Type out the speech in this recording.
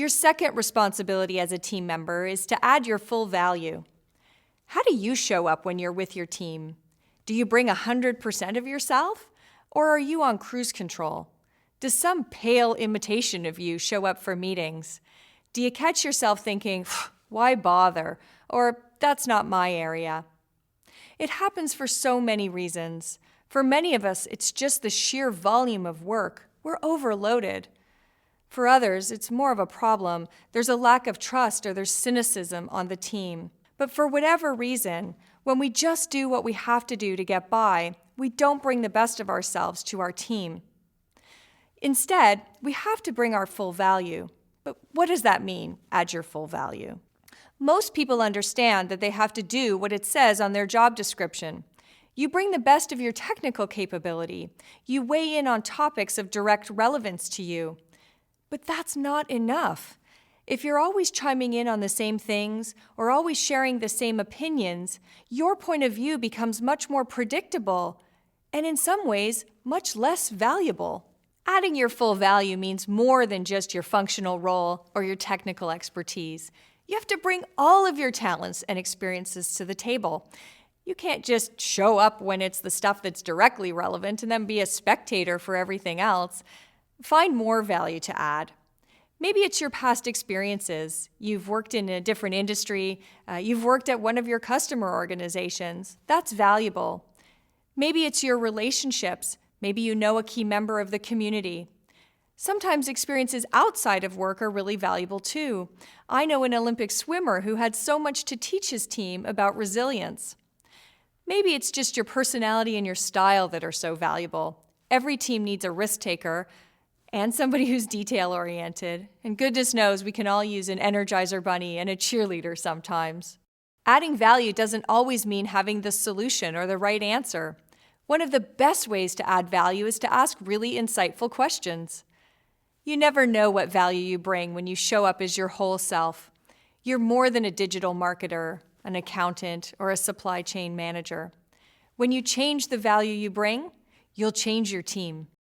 Your second responsibility as a team member is to add your full value. How do you show up when you're with your team? Do you bring 100% of yourself? Or are you on cruise control? Does some pale imitation of you show up for meetings? Do you catch yourself thinking, why bother? Or that's not my area? It happens for so many reasons. For many of us, it's just the sheer volume of work. We're overloaded. For others, it's more of a problem. There's a lack of trust or there's cynicism on the team. But for whatever reason, when we just do what we have to do to get by, we don't bring the best of ourselves to our team. Instead, we have to bring our full value. But what does that mean, add your full value? Most people understand that they have to do what it says on their job description. You bring the best of your technical capability. You weigh in on topics of direct relevance to you. But that's not enough. If you're always chiming in on the same things or always sharing the same opinions, your point of view becomes much more predictable and in some ways much less valuable. Adding your full value means more than just your functional role or your technical expertise. You have to bring all of your talents and experiences to the table. You can't just show up when it's the stuff that's directly relevant and then be a spectator for everything else. Find more value to add. Maybe it's your past experiences. You've worked in a different industry. You've worked at one of your customer organizations. That's valuable. Maybe it's your relationships. Maybe you know a key member of the community. Sometimes experiences outside of work are really valuable too. I know an Olympic swimmer who had so much to teach his team about resilience. Maybe it's just your personality and your style that are so valuable. Every team needs a risk taker and somebody who's detail-oriented. And goodness knows we can all use an Energizer bunny and a cheerleader sometimes. Adding value doesn't always mean having the solution or the right answer. One of the best ways to add value is to ask really insightful questions. You never know what value you bring when you show up as your whole self. You're more than a digital marketer, an accountant, or a supply chain manager. When you change the value you bring, you'll change your team.